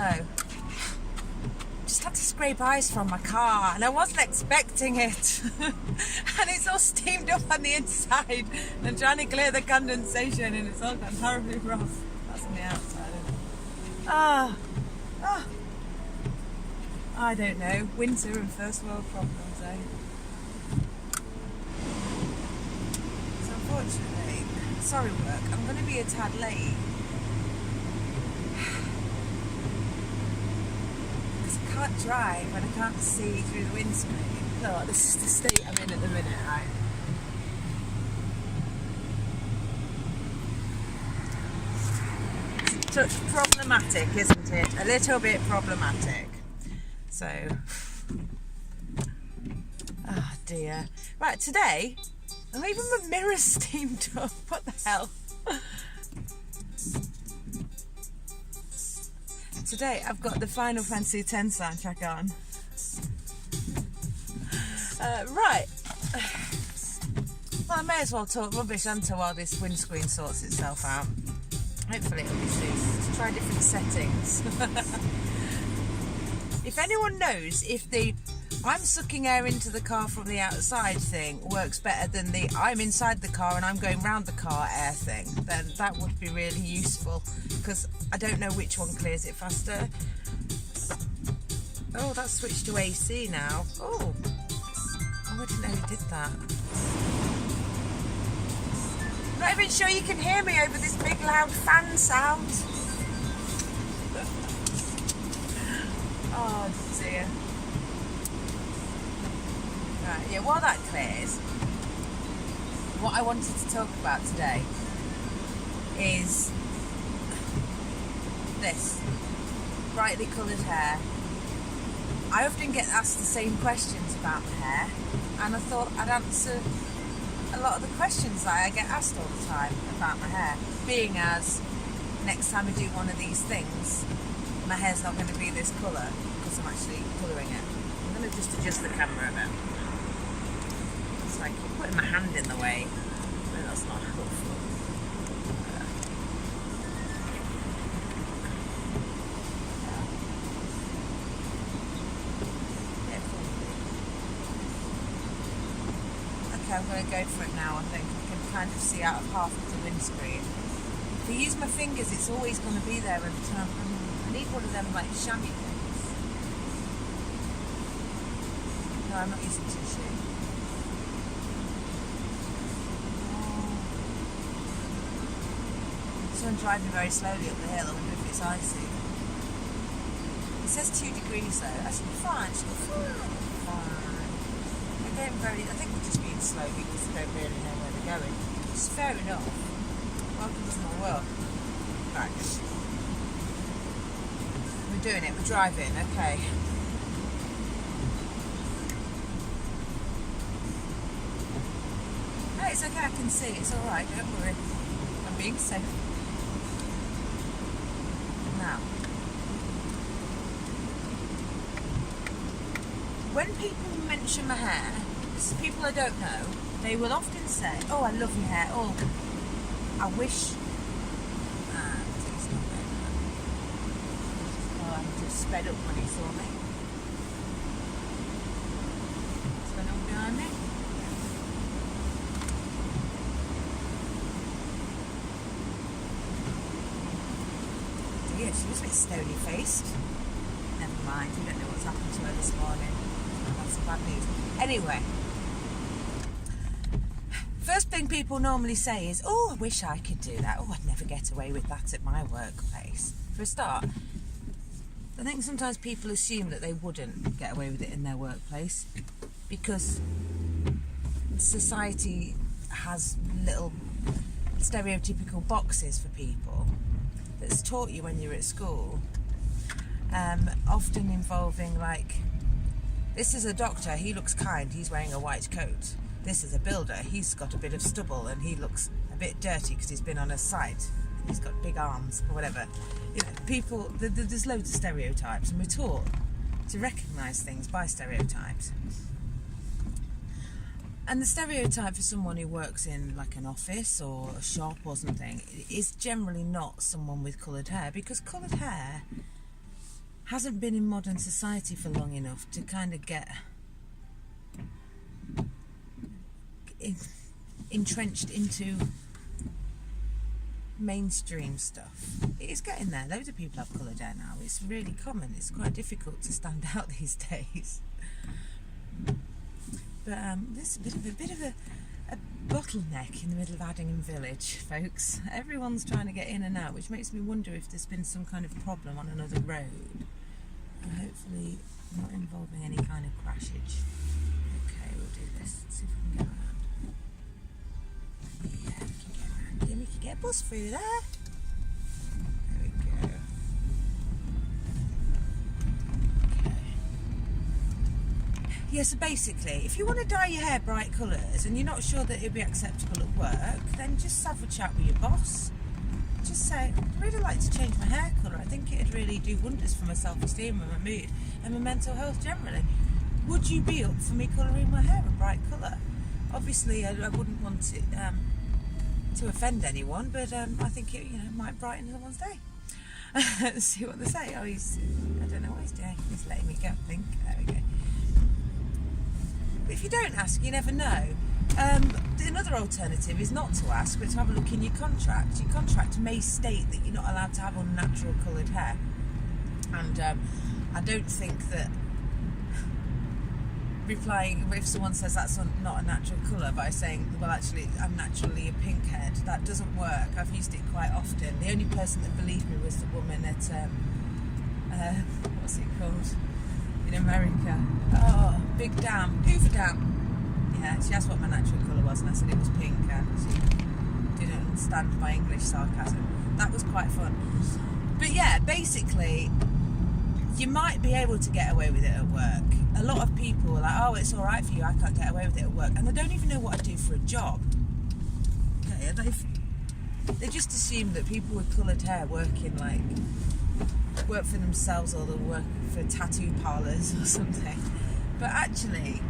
So, just had to scrape ice from my car, and I wasn't expecting it. And it's all steamed up on the inside. And I'm trying to clear the condensation, and it's all gone horribly rough. That's on the outside. I don't know. Winter and first world problems, eh? So unfortunately, sorry work, I'm going to be a tad late. Because I can't drive and I can't see through the windscreen. Oh, this is the state I'm in at the minute, right? It's problematic, isn't it? A little bit problematic. So, oh dear. Right, today, I'm even my mirror's steamed up. What the hell? Today, I've got the Final Fantasy X soundtrack on. Right. Well, I may as well talk rubbish until while this windscreen sorts itself out. Hopefully it'll be soon. Let's try different settings. If anyone knows if the I'm sucking air into the car from the outside thing works better than the I'm inside the car and I'm going round the car air thing, then that would be really useful, because I don't know which one clears it faster. Oh, that's switched to AC now. Oh, I didn't know it did that. I'm not even sure you can hear me over this big loud fan sound. Oh dear. Right, yeah, while that clears, what I wanted to talk about today is this brightly coloured hair. I often get asked the same questions about my hair, and I thought I'd answer a lot of the questions that I get asked all the time about my hair, being as next time I do one of these things, my hair's not going to be this colour because I'm actually colouring it. I'm going to just adjust the camera a bit. It's like putting my hand in the way. No, that's not helpful. Okay, I'm going to go for it now. I think I can kind of see out of half of the windscreen. If I use my fingers, it's always going to be there every time. I need one of them like chamois things. No, I'm not using tissue. Someone driving very slowly up the hill. I wonder if it's icy. It says 2 degrees though. I should be fine. They're getting very. I think we're just being slow because they don't really know where they're going. It's fair enough. Welcome to my world. Right. We're doing it. We're driving. Okay. No, it's okay. I can see. It's all right. Don't worry. I'm being safe. Now, when people mention my hair, people I don't know, they will often say, "Oh, I love your hair." Oh, I wish. I'm just sped up when he saw me. What's going on behind me? Dear, she was a bit stony faced. Never mind, we don't know what's happened to her this morning. That's some bad news. Anyway. First thing people normally say is, "Oh, I wish I could do that. Oh, I'd never get away with that at my workplace." For a start, I think sometimes people assume that they wouldn't get away with it in their workplace because society has little stereotypical boxes for people that's taught you when you're at school, often involving like, this is a doctor, he looks kind, he's wearing a white coat. This is a builder, he's got a bit of stubble and he looks a bit dirty because he's been on a site. He's got big arms or whatever. You know, people, there's loads of stereotypes, and we're taught to recognise things by stereotypes. And the stereotype for someone who works in like an office or a shop or something is generally not someone with coloured hair, because coloured hair hasn't been in modern society for long enough to kind of get entrenched into mainstream stuff. It is getting there. Loads of people have coloured hair now. It's really common. It's quite difficult to stand out these days. But this is a bit of a bottleneck in the middle of Addingham Village, folks. Everyone's trying to get in and out, which makes me wonder if there's been some kind of problem on another road. Hopefully not involving any kind of crashage. Okay, we'll do this. Let's see if we can get around. Yeah, we can get around here. We can get a bus through there. There we go. Yeah, so basically, if you want to dye your hair bright colours and you're not sure that it'll be acceptable at work, then just have a chat with your boss. Just say, I'd really like to change my hair colour. I think it'd really do wonders for my self-esteem and my mood and my mental health generally. Would you be up for me colouring my hair a bright colour? Obviously, I wouldn't want it to offend anyone, but I think it might brighten someone's day. Let's see what they say. Oh, I don't know what he's doing. He's letting me go, I think. There we go. But if you don't ask, you never know. Another alternative is not to ask, but to have a look in your contract. Your contract may state that you're not allowed to have unnatural coloured hair. And I don't think that replying, if someone says that's not a natural colour, by saying, well, actually, I'm naturally a pink-head, that doesn't work. I've used it quite often. The only person that believed me was the woman at, what's it called, in America? Oh, Big Dam, Hoover Dam. Yeah, she asked what my natural colour was, and I said it was pink, and she didn't understand my English sarcasm. That was quite fun. But yeah, basically, you might be able to get away with it at work. A lot of people are like, oh, it's all right for you, I can't get away with it at work. And they don't even know what I do for a job. Okay, they just assume that people with coloured hair work for themselves, or they work for tattoo parlours or something. But actually,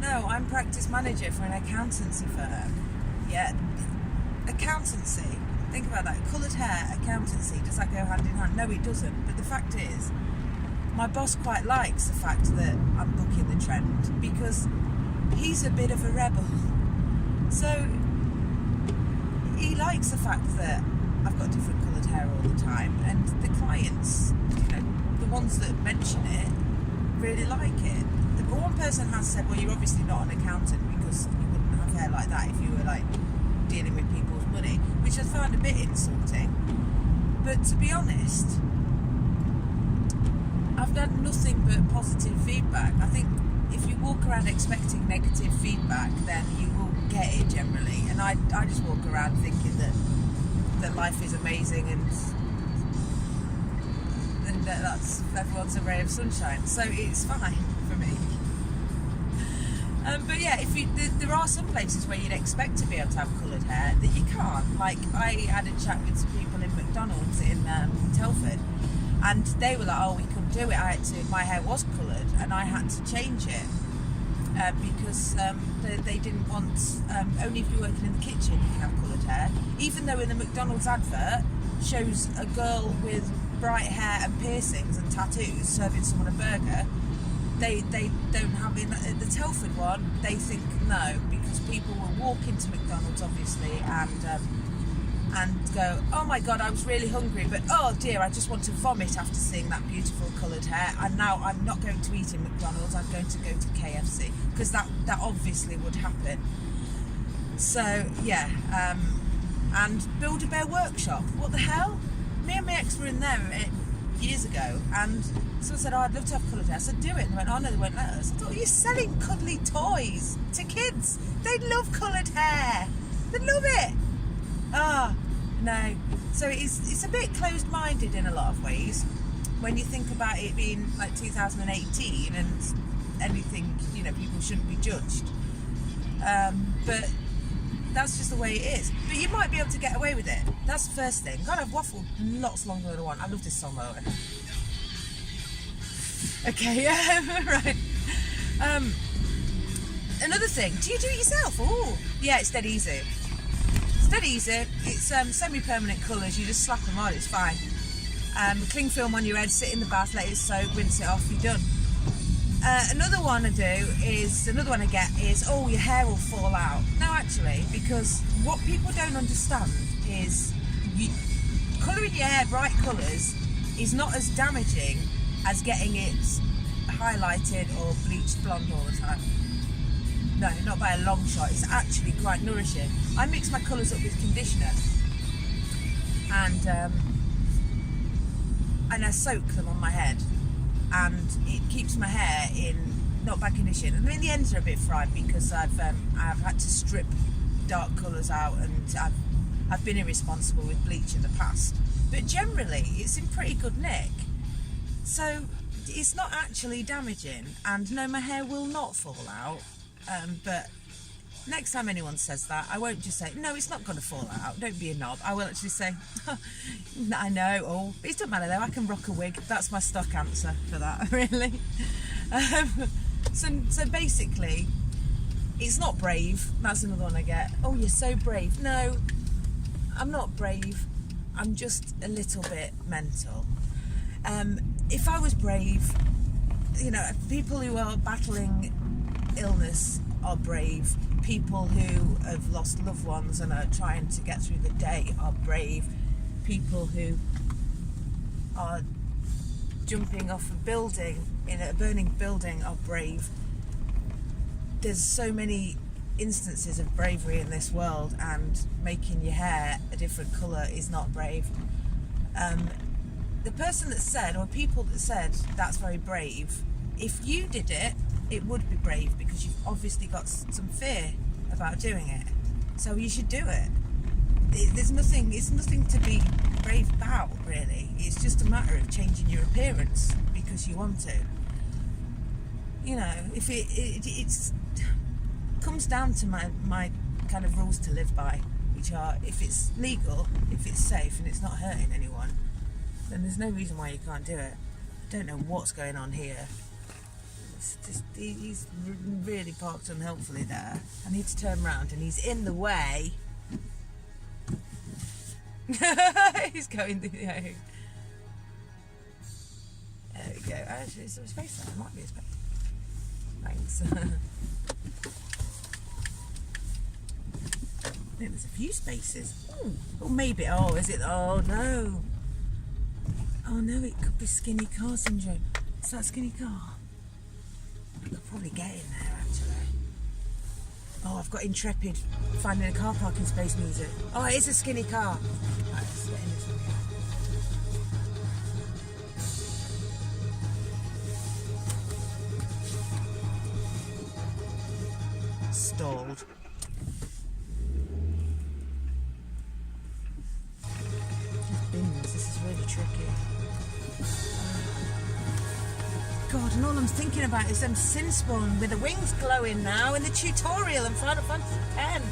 no, I'm practice manager for an accountancy firm. Yeah, accountancy. Think about that. Coloured hair, accountancy, does that go hand in hand? No, it doesn't. But the fact is, my boss quite likes the fact that I'm bucking the trend, because he's a bit of a rebel. So he likes the fact that I've got different coloured hair all the time, and the clients, the ones that mention it, really like it. The one person has said, well, you're obviously not an accountant, because you wouldn't have hair like that if you were dealing with people's money, which I found a bit insulting. But to be honest, I've had nothing but positive feedback. I think if you walk around expecting negative feedback, then you will get it generally. And I just walk around thinking that life is amazing and that's everyone's a ray of sunshine. So it's fine for me. But yeah, there are some places where you'd expect to be able to have coloured hair that you can't. Like, I had a chat with some people in Mcdonalds in Telford, and they were like, oh, we couldn't do it. My hair was coloured, and I had to change it because they didn't want, only if you're working in the kitchen you can have coloured hair. Even though in the McDonald's advert shows a girl with bright hair and piercings and tattoos serving someone a burger, they don't have in the Telford one. They think no, because people will walk into McDonald's obviously and go, oh my god, I was really hungry, but oh dear, I just want to vomit after seeing that beautiful coloured hair, and now I'm not going to eat in McDonald's, I'm going to go to KFC, because that obviously would happen. So yeah, and Build-A-Bear Workshop, what the hell? Me and my ex were in there years ago, and someone said, oh, I'd love to have coloured hair. I said, do it. And they went, oh no, they won't let us. I thought, you're selling cuddly toys to kids. They love coloured hair. They love it. Ah, no. So it's a bit closed-minded in a lot of ways when you think about it being like 2018 and anything, people shouldn't be judged. But that's just the way it is. But you might be able to get away with it. That's the first thing. God, I've waffled lots longer than I want. I love this song, though. Okay, right. Another thing, do you do it yourself? Oh, yeah, it's dead easy. It's dead easy. It's semi-permanent colours. You just slap them on, it's fine. Cling film on your head, sit in the bath, let it soak, rinse it off, you're done. Another one I get is, oh, your hair will fall out. No, actually, because what people don't understand is colouring your hair bright colours is not as damaging as getting it highlighted or bleached blonde all the time. No, not by a long shot. It's actually quite nourishing. I mix my colours up with conditioner and I soak them on my head, and it keeps my hair in not bad condition. I mean, the ends are a bit fried because I've had to strip dark colours out, and I've been irresponsible with bleach in the past. But generally, it's in pretty good nick. So it's not actually damaging, and no, my hair will not fall out. But next time anyone says that, I won't just say, no, it's not going to fall out, don't be a knob. I will actually say, I know, oh, it doesn't matter though, I can rock a wig. That's my stock answer for that, really. So basically, it's not brave. That's another one I get. Oh, you're so brave. No, I'm not brave. I'm just a little bit mental. If I was brave, you know, people who are battling illness are brave. People who have lost loved ones and are trying to get through the day are brave. People who are jumping off a building, in a burning building, are brave. There's so many instances of bravery in this world, and making your hair a different colour is not brave. The person that said, or people that said that's very brave, if you did it, it would be brave, because you've obviously got some fear about doing it. So you should do it. It's nothing to be brave about, really. It's just a matter of changing your appearance because you want to. You know, if it comes down to my kind of rules to live by, which are, if it's legal, if it's safe and it's not hurting anyone, then there's no reason why you can't do it. I don't know what's going on here. It's just, he's really parked unhelpfully there. I need to turn around, and he's in the way. He's going the way. There we go. Actually, is there a space there? There might be a space. Thanks. I think there's a few spaces. Ooh. Oh, maybe. Oh, is it? Oh, no. Oh, no, it could be skinny car syndrome. Is that a skinny car? I could probably get in there, actually. Oh, I've got Intrepid finding a car parking space music. Oh, it is a skinny car. Right, let's get in this one. Stalled. These bins, this is really tricky. God, and all I'm thinking about is them Sinspawn with the wings glowing now in the tutorial in Final Fantasy X.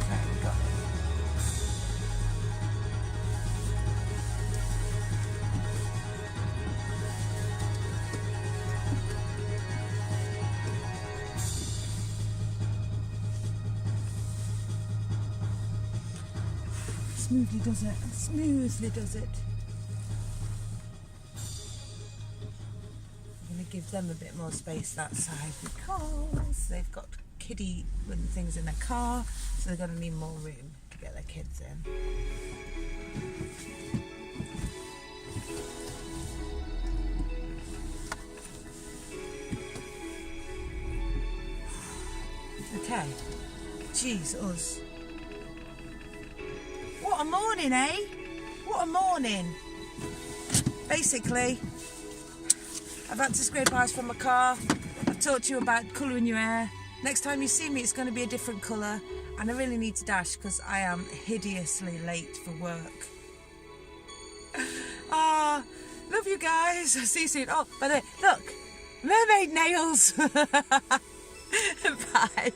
Okay, we got it. Smoothly does it. Smoothly does it. I'm going to give them a bit more space that side because they've got kiddie things in their car, so they're going to need more room to get their kids in. Okay. Jeez, us. What a morning, eh? What a morning. Basically, I've had to scrape ice from my car. I've talked to you about colouring your hair. Next time you see me, it's going to be a different colour. And I really need to dash because I am hideously late for work. Ah, love you guys. I'll see you soon. Oh, by the way, look, mermaid nails. Bye.